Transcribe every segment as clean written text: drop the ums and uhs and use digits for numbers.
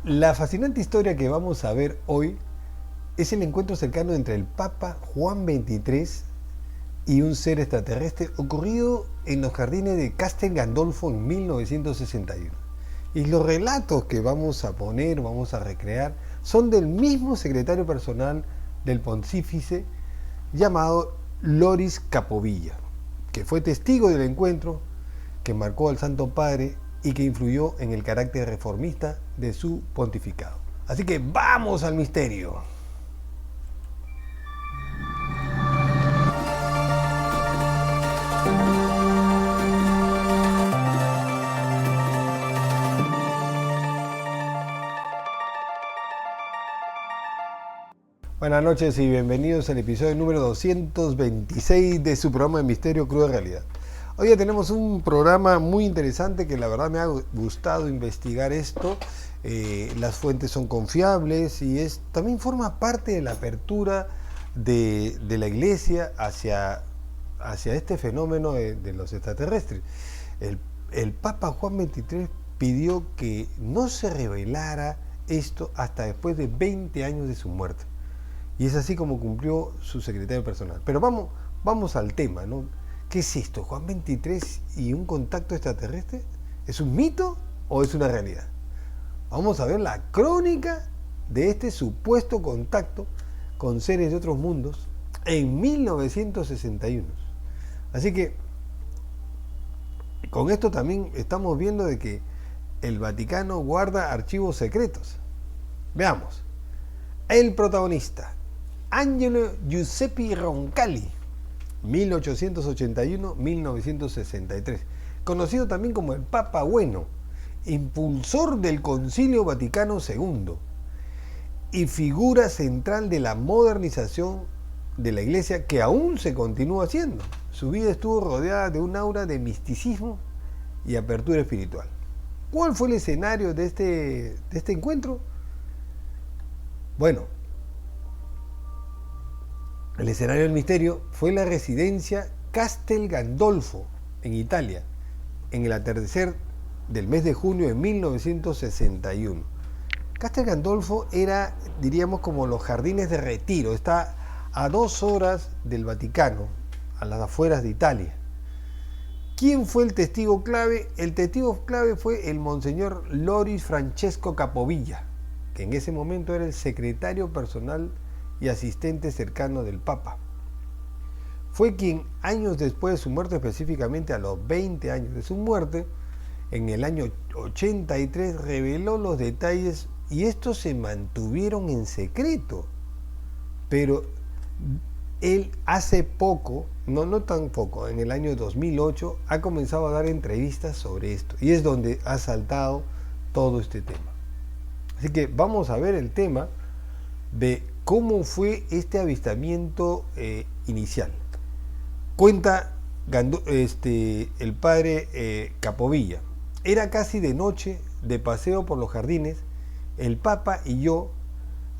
La fascinante historia que vamos a ver hoy es el encuentro cercano entre el Papa Juan XXIII y un ser extraterrestre ocurrido en los jardines de Castel Gandolfo en 1961. Y los relatos que vamos a poner, vamos a recrear, son del mismo secretario personal del pontífice llamado Loris Capovilla, que fue testigo del encuentro, que marcó al Santo Padre y que influyó en el carácter reformista de su pontificado. Así que vamos al misterio. Buenas noches y bienvenidos al episodio número 226 de su programa de Misterio Cruda Realidad. Hoy ya tenemos un programa muy interesante que la verdad me ha gustado investigar esto. Las fuentes son confiables y también forma parte de la apertura de la iglesia hacia este fenómeno de los extraterrestres. El Papa Juan XXIII pidió que no se revelara esto hasta después de 20 años de su muerte. Y es así como cumplió su secretario personal. Pero vamos al tema, ¿no? ¿Qué es esto? ¿Juan XXIII y un contacto extraterrestre? ¿Es un mito o es una realidad? Vamos a ver la crónica de este supuesto contacto con seres de otros mundos en 1961. Así que con esto también estamos viendo de que el Vaticano guarda archivos secretos. Veamos. El protagonista, Angelo Giuseppe Roncalli, 1881-1963, conocido también como el Papa Bueno, impulsor del Concilio Vaticano II y figura central de la modernización de la Iglesia que aún se continúa haciendo. Su vida estuvo rodeada de un aura de misticismo y apertura espiritual. ¿Cuál fue el escenario de este encuentro? Bueno, el escenario del misterio fue la residencia Castel Gandolfo, en Italia, en el atardecer del mes de junio de 1961. Castel Gandolfo era, diríamos, como los jardines de Retiro. Está a 2 horas del Vaticano, a las afueras de Italia. ¿Quién fue el testigo clave? El testigo clave fue el monseñor Loris Francesco Capovilla, que en ese momento era el secretario personal y asistente cercano del Papa. Fue quien años después de su muerte, específicamente a los 20 años de su muerte, en el año 83, reveló los detalles y estos se mantuvieron en secreto. Pero él hace poco, no tan poco, en el año 2008, ha comenzado a dar entrevistas sobre esto y es donde ha saltado todo este tema. Así que vamos a ver el tema de cómo fue este avistamiento inicial. Cuenta el padre Capovilla. Era casi de noche, de paseo por los jardines. El Papa y yo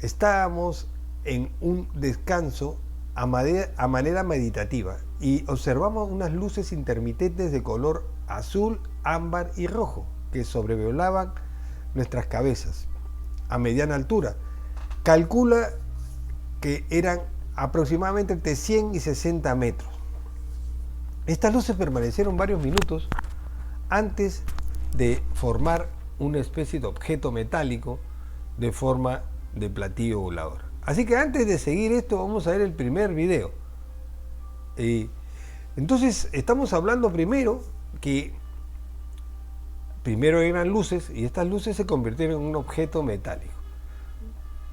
estábamos en un descanso a manera meditativa y observamos unas luces intermitentes de color azul, ámbar y rojo que sobrevolaban nuestras cabezas a mediana altura. Calcula que eran aproximadamente entre 100 y 60 metros. Estas luces permanecieron varios minutos antes de formar una especie de objeto metálico de forma de platillo volador. Así que antes de seguir esto, vamos a ver el primer video. Entonces, estamos hablando primero eran luces y estas luces se convirtieron en un objeto metálico.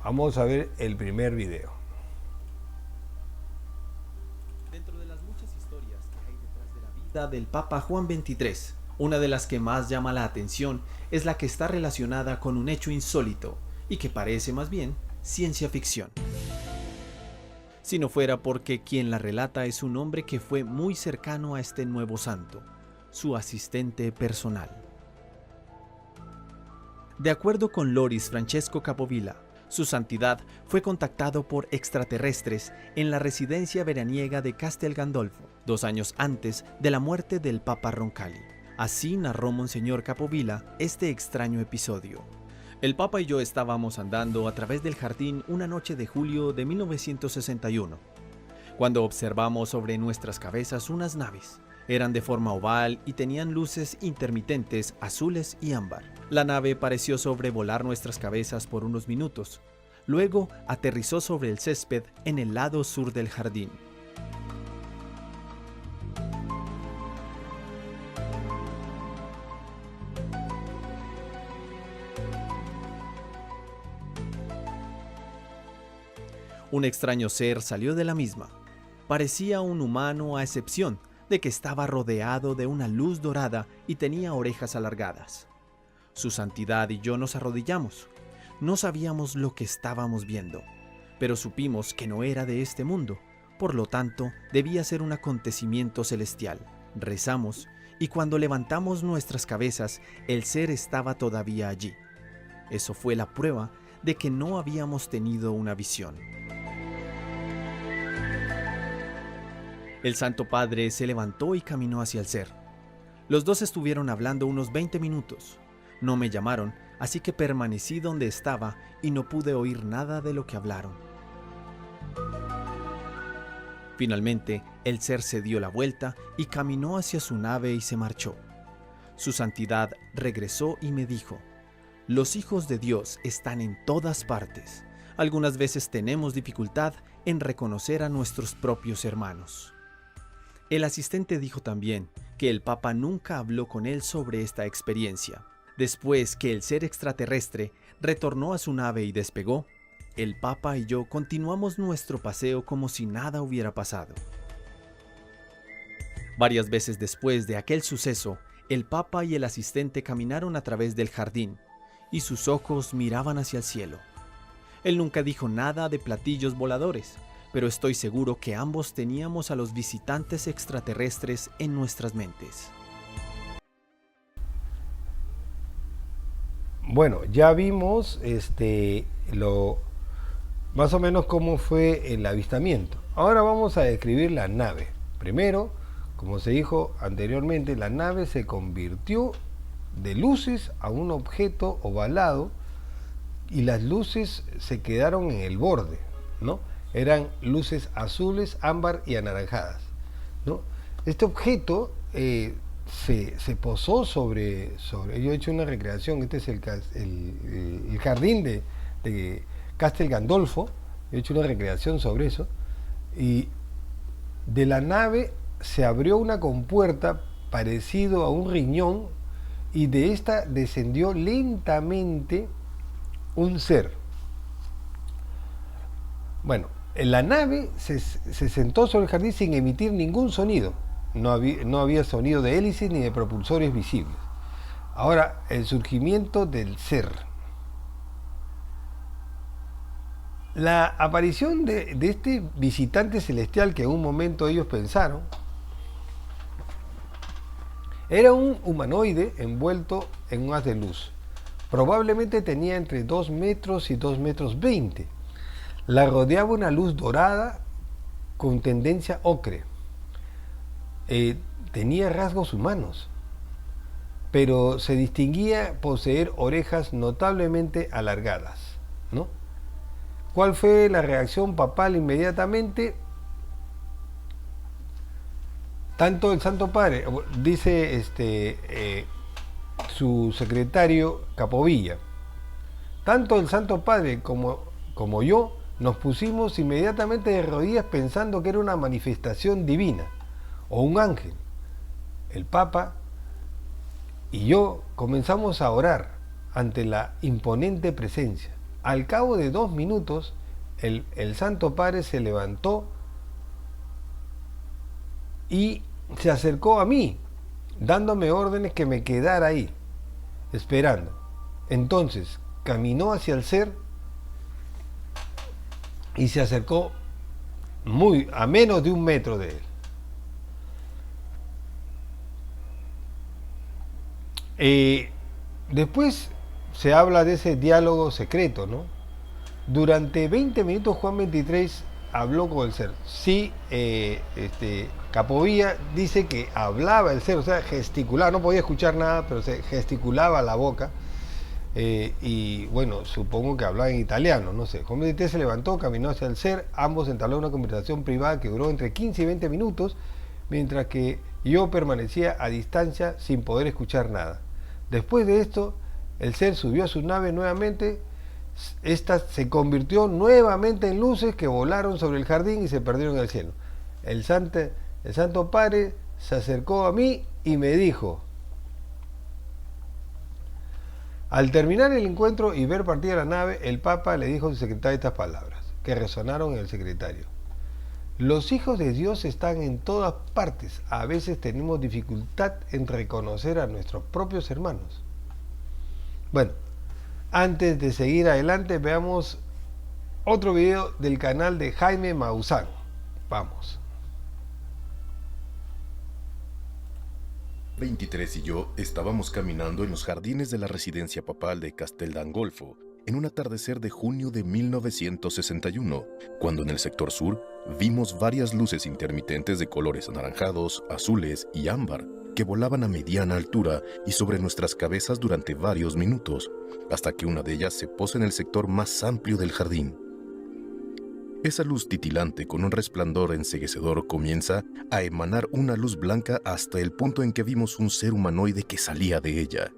Vamos a ver el primer video. Dentro de las muchas historias que hay detrás de la vida del Papa Juan XXIII, una de las que más llama la atención es la que está relacionada con un hecho insólito y que parece más bien ciencia ficción. Si no fuera porque quien la relata es un hombre que fue muy cercano a este nuevo santo, su asistente personal. De acuerdo con Loris Francesco Capovilla, su santidad fue contactado por extraterrestres en la residencia veraniega de Castel Gandolfo, 2 años antes de la muerte del Papa Roncalli. Así narró Monseñor Capovilla este extraño episodio. El Papa y yo estábamos andando a través del jardín una noche de julio de 1961, cuando observamos sobre nuestras cabezas unas naves. Eran de forma oval y tenían luces intermitentes azules y ámbar. La nave pareció sobrevolar nuestras cabezas por unos minutos. Luego aterrizó sobre el césped en el lado sur del jardín. Un extraño ser salió de la misma. Parecía un humano a excepción de que estaba rodeado de una luz dorada y tenía orejas alargadas. Su santidad y yo nos arrodillamos. No sabíamos lo que estábamos viendo, pero supimos que no era de este mundo, por lo tanto debía ser un acontecimiento celestial. Rezamos y cuando levantamos nuestras cabezas, el ser estaba todavía allí. Eso fue la prueba de que no habíamos tenido una visión. El Santo Padre se levantó y caminó hacia el ser. Los dos estuvieron hablando unos 20 minutos. No me llamaron, así que permanecí donde estaba y no pude oír nada de lo que hablaron. Finalmente, el ser se dio la vuelta y caminó hacia su nave y se marchó. Su santidad regresó y me dijo: «Los hijos de Dios están en todas partes. Algunas veces tenemos dificultad en reconocer a nuestros propios hermanos». El asistente dijo también que el Papa nunca habló con él sobre esta experiencia. Después que el ser extraterrestre retornó a su nave y despegó, el Papa y yo continuamos nuestro paseo como si nada hubiera pasado. Varias veces después de aquel suceso, el Papa y el asistente caminaron a través del jardín y sus ojos miraban hacia el cielo. Él nunca dijo nada de platillos voladores, pero estoy seguro que ambos teníamos a los visitantes extraterrestres en nuestras mentes. Bueno, ya vimos más o menos cómo fue el avistamiento. Ahora vamos a describir la nave. Primero, como se dijo anteriormente, la nave se convirtió de luces a un objeto ovalado y las luces se quedaron en el borde, ¿no? Eran luces azules, ámbar y anaranjadas, ¿no? Este objeto se posó sobre. Yo he hecho una recreación. Este es el jardín de Castel Gandolfo. He hecho una recreación sobre eso. Y de la nave se abrió una compuerta parecido a un riñón y de esta descendió lentamente un ser. Bueno, la nave se sentó sobre el jardín sin emitir ningún sonido. No había sonido de hélices ni de propulsores visibles. Ahora, el surgimiento del ser. La aparición de este visitante celestial que en un momento ellos pensaron era un humanoide envuelto en un haz de luz. Probablemente tenía entre 2 metros y 2 metros 20. La rodeaba una luz dorada con tendencia ocre. Tenía rasgos humanos, pero se distinguía poseer orejas notablemente alargadas, ¿no? ¿Cuál fue la reacción papal inmediatamente? Tanto el Santo Padre, dice su secretario Capovilla, tanto el Santo Padre como yo nos pusimos inmediatamente de rodillas pensando que era una manifestación divina o un ángel. El Papa y yo comenzamos a orar ante la imponente presencia. Al cabo de 2 minutos, el Santo Padre se levantó y se acercó a mí, dándome órdenes que me quedara ahí, esperando. Entonces, caminó hacia el ser y se acercó a menos de 1 metro de él. Después se habla de ese diálogo secreto, ¿no? Durante 20 minutos Juan 23 habló con el ser. Sí, Capovilla dice que hablaba el ser, o sea, gesticulaba, no podía escuchar nada, pero se gesticulaba la boca. Y bueno, supongo que hablaba en italiano, no sé. Juan 23 se levantó, caminó hacia el ser, ambos entablaron una conversación privada que duró entre 15 y 20 minutos, mientras que yo permanecía a distancia sin poder escuchar nada. Después de esto, el ser subió a su nave nuevamente. Esta se convirtió nuevamente en luces que volaron sobre el jardín y se perdieron en el cielo. El Santo Padre se acercó a mí y me dijo: al terminar el encuentro y ver partir la nave, el Papa le dijo a su secretario estas palabras, que resonaron en el secretario: los hijos de Dios están en todas partes. A veces tenemos dificultad en reconocer a nuestros propios hermanos. Bueno, antes de seguir adelante, veamos otro video del canal de Jaime Maussan. Vamos. 23 y yo estábamos caminando en los jardines de la residencia papal de Castel Gandolfo en un atardecer de junio de 1961, cuando en el sector sur vimos varias luces intermitentes de colores anaranjados, azules y ámbar que volaban a mediana altura y sobre nuestras cabezas durante varios minutos, hasta que una de ellas se posa en el sector más amplio del jardín. Esa luz titilante con un resplandor enceguecedor comienza a emanar una luz blanca hasta el punto en que vimos un ser humanoide que salía de ella.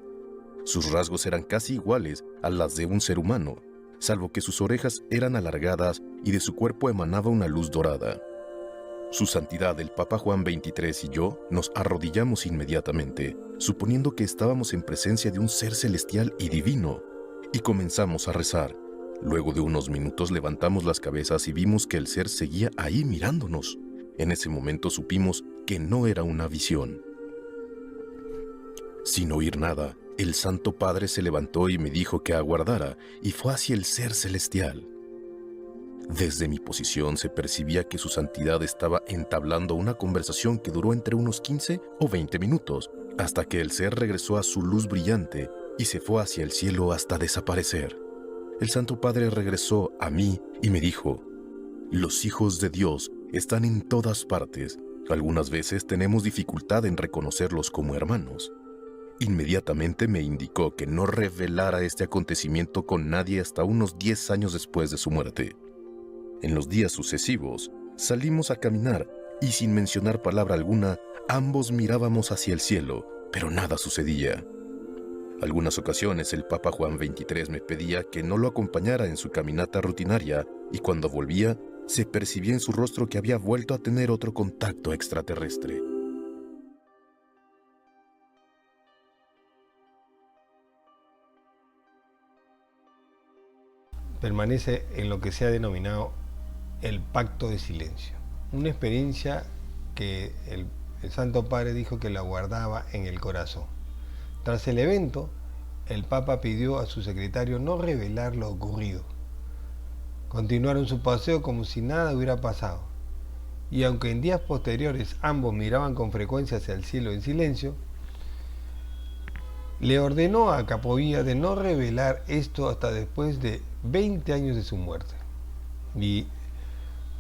Sus rasgos eran casi iguales a las de un ser humano, salvo que sus orejas eran alargadas y de su cuerpo emanaba una luz dorada. Su Santidad el Papa Juan XXIII y yo nos arrodillamos inmediatamente, suponiendo que estábamos en presencia de un ser celestial y divino, y comenzamos a rezar. Luego de unos minutos levantamos las cabezas y vimos que el ser seguía ahí mirándonos. En ese momento supimos que no era una visión. Sin oír nada, el Santo Padre se levantó y me dijo que aguardara, y fue hacia el ser celestial. Desde mi posición se percibía que su santidad estaba entablando una conversación que duró entre unos 15 o 20 minutos, hasta que el ser regresó a su luz brillante y se fue hacia el cielo hasta desaparecer. El Santo Padre regresó a mí y me dijo: los hijos de Dios están en todas partes. Algunas veces tenemos dificultad en reconocerlos como hermanos. Inmediatamente me indicó que no revelara este acontecimiento con nadie hasta unos 10 años después de su muerte. En los días sucesivos, salimos a caminar y sin mencionar palabra alguna, ambos mirábamos hacia el cielo, pero nada sucedía. Algunas ocasiones el Papa Juan XXIII me pedía que no lo acompañara en su caminata rutinaria y cuando volvía, se percibía en su rostro que había vuelto a tener otro contacto extraterrestre. Permanece en lo que se ha denominado el pacto de silencio. Una experiencia que el Santo Padre dijo que la guardaba en el corazón. Tras el evento, el Papa pidió a su secretario no revelar lo ocurrido. Continuaron su paseo como si nada hubiera pasado. Y aunque en días posteriores ambos miraban con frecuencia hacia el cielo en silencio, le ordenó a Capovilla de no revelar esto hasta después de 20 años de su muerte. Y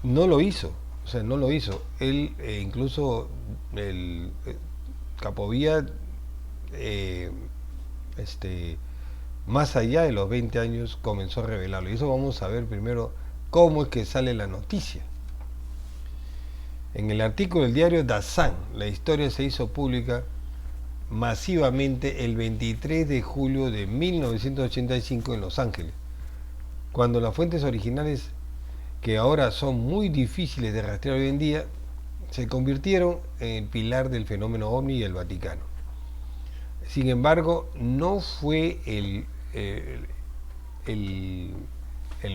no lo hizo, no lo hizo. Él, incluso Capovilla, más allá de los 20 años, comenzó a revelarlo. Y eso vamos a ver primero cómo es que sale la noticia. En el artículo del diario Dazan, la historia se hizo pública masivamente el 23 de julio de 1985 en Los Ángeles, cuando las fuentes originales, que ahora son muy difíciles de rastrear hoy en día, se convirtieron en el pilar del fenómeno OVNI y el Vaticano. Sin embargo, no fue el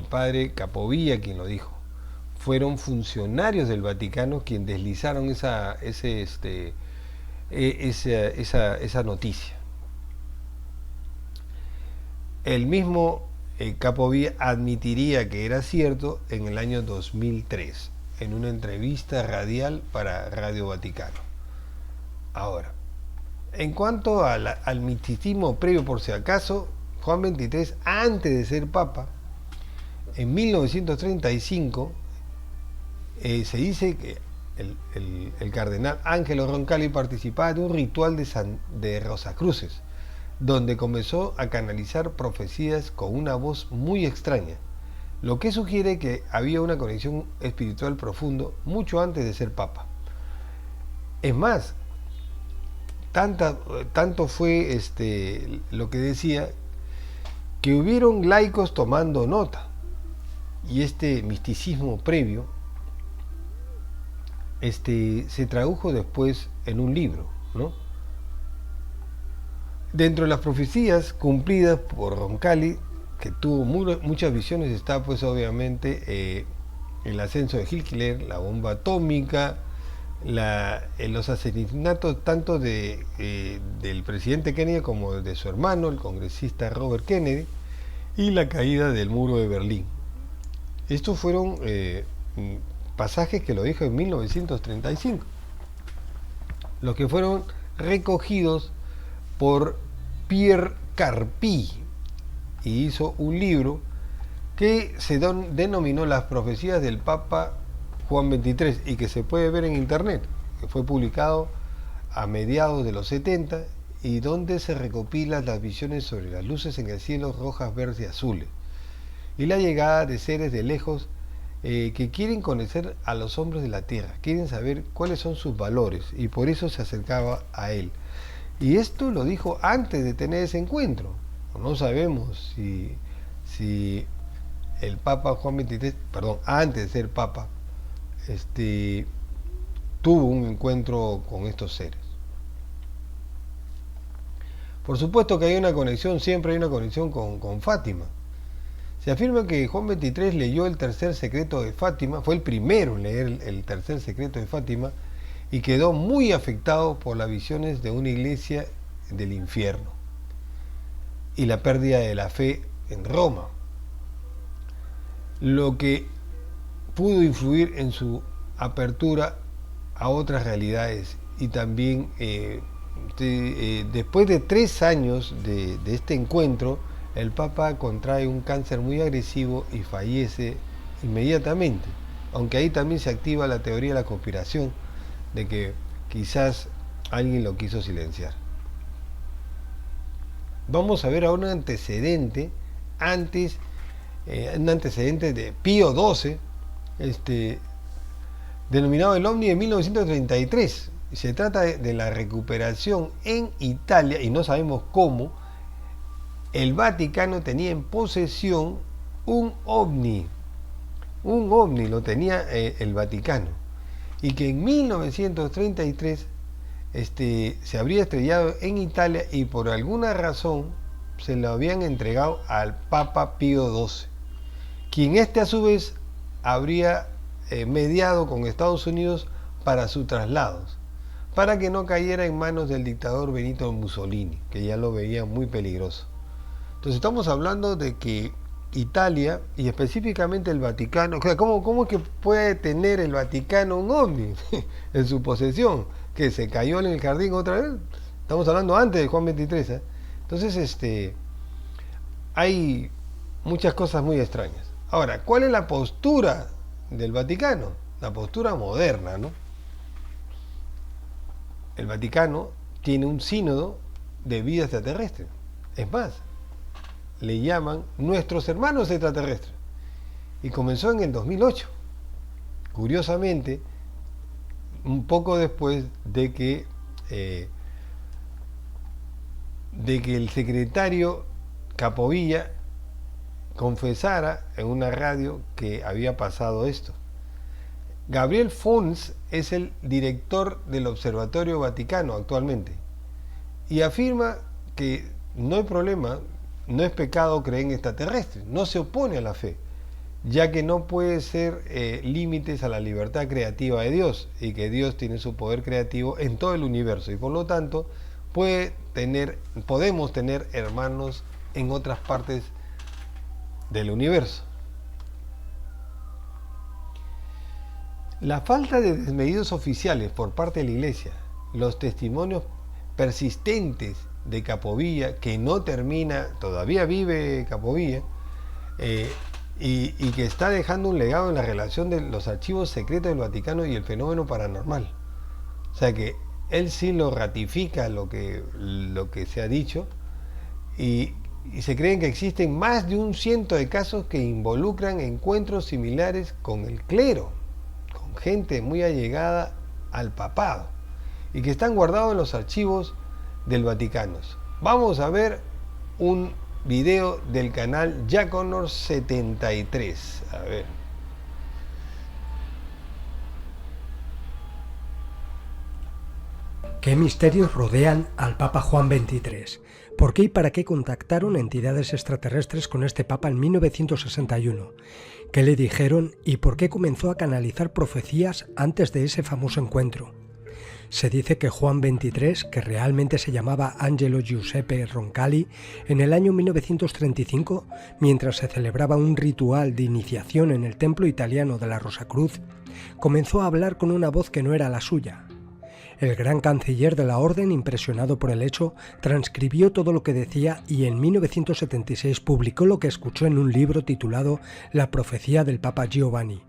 padre Capovilla quien lo dijo. Fueron funcionarios del Vaticano quienes deslizaron esa noticia. El mismo Capovilla admitiría que era cierto en el año 2003, en una entrevista radial para Radio Vaticano. Ahora, en cuanto al misticismo previo, por si acaso, Juan XXIII, antes de ser papa, en 1935, se dice que el cardenal Ángelo Roncalli participaba de un ritual de Rosacruces, donde comenzó a canalizar profecías con una voz muy extraña, lo que sugiere que había una conexión espiritual profunda mucho antes de ser papa. Es más, tanto fue lo que decía, que hubieron laicos tomando nota, y este misticismo previo se tradujo después en un libro, ¿no? Dentro de las profecías cumplidas por Roncalli, que tuvo muchas visiones, está pues obviamente el ascenso de Hitler, la bomba atómica, los asesinatos tanto del presidente Kennedy como de su hermano, el congresista Robert Kennedy, y la caída del muro de Berlín. Estos fueron pasajes que lo dijo en 1935, los que fueron recogidos por Pierre Carpi, y hizo un libro que se denominó Las profecías del Papa Juan XXIII, y que se puede ver en internet, que fue publicado a mediados de los 70, y donde se recopilan las visiones sobre las luces en el cielo rojas, verdes y azules, y la llegada de seres de lejos que quieren conocer a los hombres de la tierra, quieren saber cuáles son sus valores, y por eso se acercaba a él. Y esto lo dijo antes de tener ese encuentro. No sabemos si el Papa Juan XXIII, antes de ser Papa, tuvo un encuentro con estos seres. Por supuesto que hay una conexión, siempre hay una conexión con Fátima. Se afirma que Juan XXIII leyó el tercer secreto de Fátima, fue el primero en leer el tercer secreto de Fátima, y quedó muy afectado por las visiones de una iglesia del infierno y la pérdida de la fe en Roma, lo que pudo influir en su apertura a otras realidades. Y también después de 3 años de este encuentro, el Papa contrae un cáncer muy agresivo y fallece inmediatamente, aunque ahí también se activa la teoría de la conspiración, de que quizás alguien lo quiso silenciar. Vamos a ver ahora un antecedente de Pío XII, denominado el OVNI de 1933. Se trata de la recuperación en Italia, y no sabemos cómo. El Vaticano tenía en posesión un OVNI lo tenía el Vaticano, y que en 1933 se habría estrellado en Italia, y por alguna razón se lo habían entregado al Papa Pío XII, quien a su vez habría mediado con Estados Unidos para sus traslados, para que no cayera en manos del dictador Benito Mussolini, que ya lo veía muy peligroso. Entonces estamos hablando de que Italia, y específicamente el Vaticano, o sea, ¿cómo es que puede tener el Vaticano un ovni en su posesión? ¿Que se cayó en el jardín otra vez? Estamos hablando antes de Juan XXIII, ¿eh? Entonces, hay muchas cosas muy extrañas. Ahora, ¿cuál es la postura del Vaticano? La postura moderna, ¿no? El Vaticano tiene un sínodo de vida extraterrestre. Es más, le llaman nuestros hermanos extraterrestres, y comenzó en el 2008, curiosamente un poco después de que el secretario Capovilla confesara en una radio que había pasado esto. Gabriel Fons es el director del Observatorio Vaticano actualmente, y afirma que no hay problema, no es pecado creer en extraterrestres, no se opone a la fe, ya que no puede ser límites a la libertad creativa de Dios, y que Dios tiene su poder creativo en todo el universo, y por lo tanto podemos tener hermanos en otras partes del universo. La falta de desmedidos oficiales por parte de la Iglesia, los testimonios persistentes de Capovilla, que no termina, todavía vive Capovilla, y que está dejando un legado en la relación de los archivos secretos del Vaticano y el fenómeno paranormal. O sea que él sí lo ratifica lo que se ha dicho, y se creen que existen más de 100 de casos que involucran encuentros similares con el clero, con gente muy allegada al papado, y que están guardados en los archivos del Vaticano. Vamos a ver un video del canal Jaconor 73. A ver. ¿Qué misterios rodean al Papa Juan XXIII? ¿Por qué y para qué contactaron entidades extraterrestres con este Papa en 1961? ¿Qué le dijeron y por qué comenzó a canalizar profecías antes de ese famoso encuentro? Se dice que Juan XXIII, que realmente se llamaba Angelo Giuseppe Roncalli, en el año 1935, mientras se celebraba un ritual de iniciación en el templo italiano de la Rosacruz, comenzó a hablar con una voz que no era la suya. El gran canciller de la orden, impresionado por el hecho, transcribió todo lo que decía y en 1976 publicó lo que escuchó en un libro titulado La profecía del Papa Giovanni.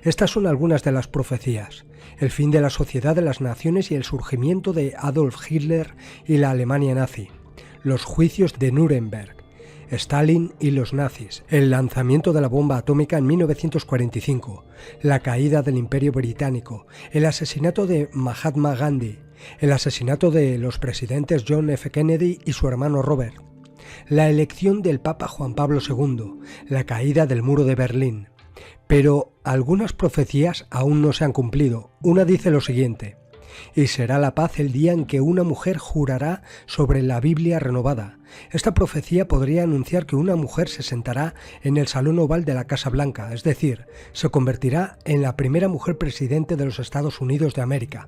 Estas son algunas de las profecías: el fin de la sociedad de las naciones y el surgimiento de Adolf Hitler y la Alemania nazi, los juicios de Nuremberg, Stalin y los nazis, el lanzamiento de la bomba atómica en 1945, la caída del Imperio Británico, el asesinato de Mahatma Gandhi, el asesinato de los presidentes John F. Kennedy y su hermano Robert, la elección del Papa Juan Pablo II, la caída del muro de Berlín. Pero algunas profecías aún no se han cumplido. Una dice lo siguiente: y será la paz el día en que una mujer jurará sobre la Biblia renovada. Esta profecía podría anunciar que una mujer se sentará en el Salón Oval de la Casa Blanca, es decir, se convertirá en la primera mujer presidente de los Estados Unidos de América.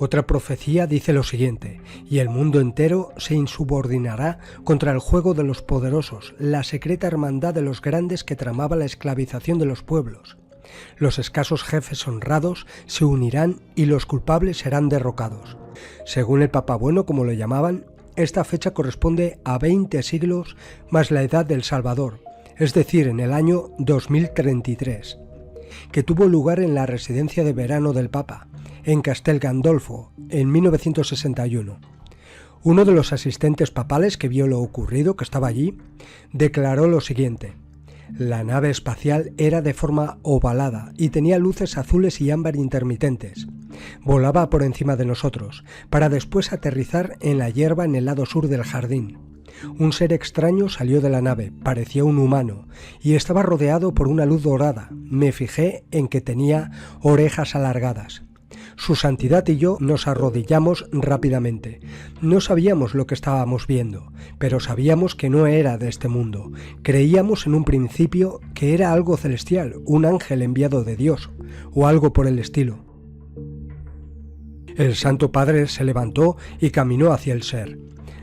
Otra profecía dice lo siguiente: y el mundo entero se insubordinará contra el juego de los poderosos, la secreta hermandad de los grandes que tramaba la esclavización de los pueblos. Los escasos jefes honrados se unirán y los culpables serán derrocados. Según el Papa Bueno, como lo llamaban, esta fecha corresponde a 20 siglos más la edad del Salvador, es decir, en el año 2033, que tuvo lugar en la residencia de verano del Papa, en Castel Gandolfo, en 1961. Uno de los asistentes papales que vio lo ocurrido, que estaba allí, declaró lo siguiente: la nave espacial era de forma ovalada y tenía luces azules y ámbar intermitentes. Volaba por encima de nosotros, para después aterrizar en la hierba en el lado sur del jardín. Un ser extraño salió de la nave, parecía un humano, y estaba rodeado por una luz dorada. Me fijé en que tenía orejas alargadas. Su santidad y yo nos arrodillamos rápidamente. No sabíamos lo que estábamos viendo, pero sabíamos que no era de este mundo. Creíamos en un principio que era algo celestial, un ángel enviado de Dios, o algo por el estilo. El Santo Padre se levantó y caminó hacia el ser.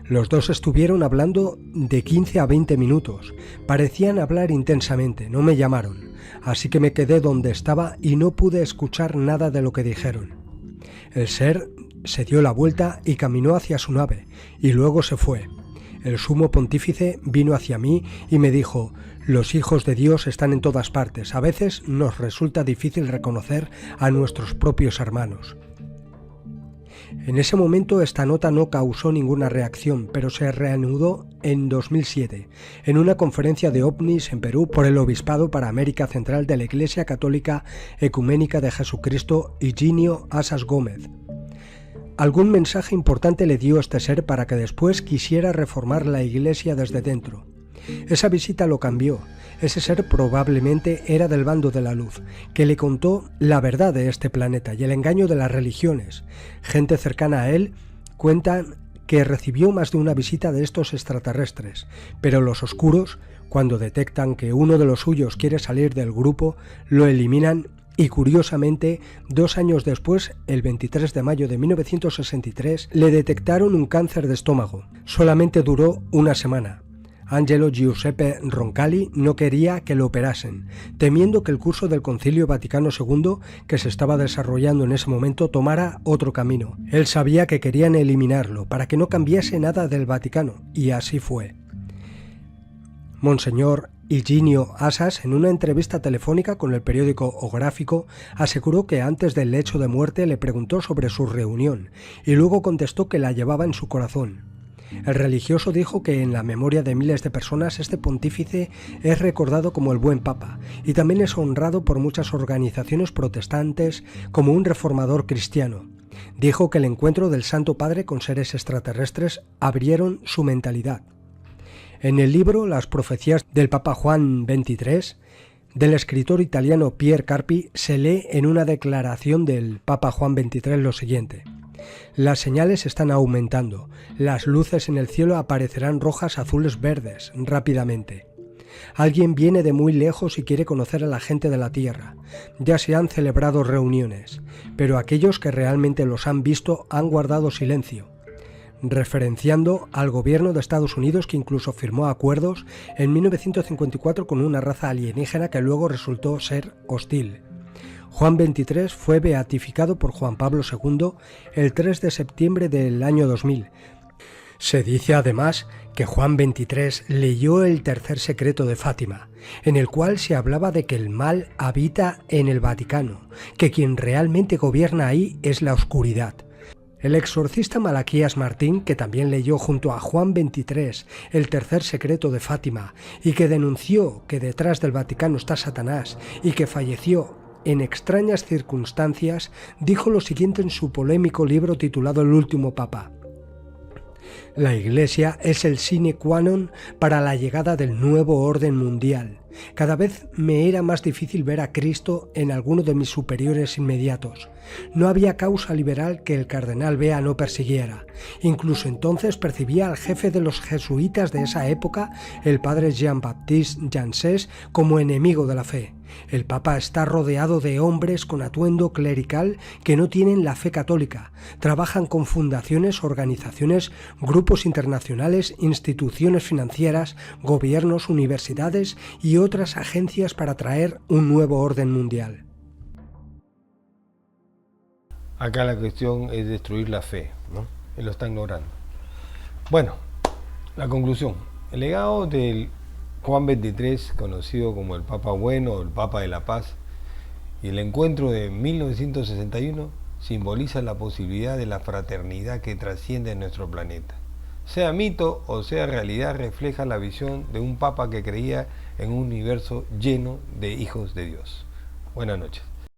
Los dos estuvieron hablando de 15 a 20 minutos. Parecían hablar intensamente, no me llamaron, así que me quedé donde estaba y no pude escuchar nada de lo que dijeron. El ser se dio la vuelta y caminó hacia su nave, y luego se fue. El sumo pontífice vino hacia mí y me dijo: los hijos de Dios están en todas partes. A veces nos resulta difícil reconocer a nuestros propios hermanos. En ese momento esta nota no causó ninguna reacción, pero se reanudó en 2007, en una conferencia de ovnis en Perú por el Obispado para América Central de la Iglesia Católica Ecuménica de Jesucristo, Higinio Asas Gómez. Algún mensaje importante le dio este ser para que después quisiera reformar la Iglesia desde dentro. Esa visita lo cambió. Ese ser probablemente era del bando de la luz, que le contó la verdad de este planeta y el engaño de las religiones. Gente cercana a él cuentan que recibió más de una visita de estos extraterrestres, pero los oscuros, cuando detectan que uno de los suyos quiere salir del grupo, lo eliminan y curiosamente, 2 años después, el 23 de mayo de 1963, le detectaron un cáncer de estómago. Solamente duró una semana. Angelo Giuseppe Roncalli no quería que lo operasen, temiendo que el curso del Concilio Vaticano II, que se estaba desarrollando en ese momento, tomara otro camino. Él sabía que querían eliminarlo para que no cambiase nada del Vaticano, y así fue. Monseñor Higinio Asas, en una entrevista telefónica con el periódico O Gráfico, aseguró que antes del lecho de muerte le preguntó sobre su reunión, y luego contestó que la llevaba en su corazón. El religioso dijo que en la memoria de miles de personas este pontífice es recordado como el buen papa y también es honrado por muchas organizaciones protestantes como un reformador cristiano. Dijo que el encuentro del Santo Padre con seres extraterrestres abrieron su mentalidad. En el libro Las profecías del Papa Juan XXIII, del escritor italiano Pier Carpi, se lee en una declaración del Papa Juan XXIII lo siguiente: las señales están aumentando, las luces en el cielo aparecerán rojas, azules, verdes, rápidamente. Alguien viene de muy lejos y quiere conocer a la gente de la Tierra. Ya se han celebrado reuniones, pero aquellos que realmente los han visto han guardado silencio, referenciando al gobierno de Estados Unidos, que incluso firmó acuerdos en 1954 con una raza alienígena que luego resultó ser hostil. Juan XXIII fue beatificado por Juan Pablo II el 3 de septiembre del año 2000. Se dice además que Juan XXIII leyó el tercer secreto de Fátima, en el cual se hablaba de que el mal habita en el Vaticano, que quien realmente gobierna ahí es la oscuridad. El exorcista Malaquías Martín, que también leyó junto a Juan XXIII el tercer secreto de Fátima y que denunció que detrás del Vaticano está Satanás y que falleció en extrañas circunstancias, dijo lo siguiente en su polémico libro titulado El último Papa: la Iglesia es el sine qua non para la llegada del nuevo orden mundial. Cada vez me era más difícil ver a Cristo en alguno de mis superiores inmediatos. No había causa liberal que el cardenal Bea no persiguiera. Incluso entonces percibía al jefe de los jesuitas de esa época, el padre Jean-Baptiste Janssens, como enemigo de la fe. El Papa está rodeado de hombres con atuendo clerical que no tienen la fe católica. Trabajan con fundaciones, organizaciones, grupos internacionales, instituciones financieras, gobiernos, universidades y otras agencias para traer un nuevo orden mundial. Acá la cuestión es destruir la fe, ¿no? Él lo está ignorando. Bueno, la conclusión. El legado del Juan XXIII, conocido como el Papa Bueno o el Papa de la Paz, y el encuentro de 1961 simboliza la posibilidad de la fraternidad que trasciende en nuestro planeta. Sea mito o sea realidad, refleja la visión de un Papa que creía en un universo lleno de hijos de Dios. Buenas noches.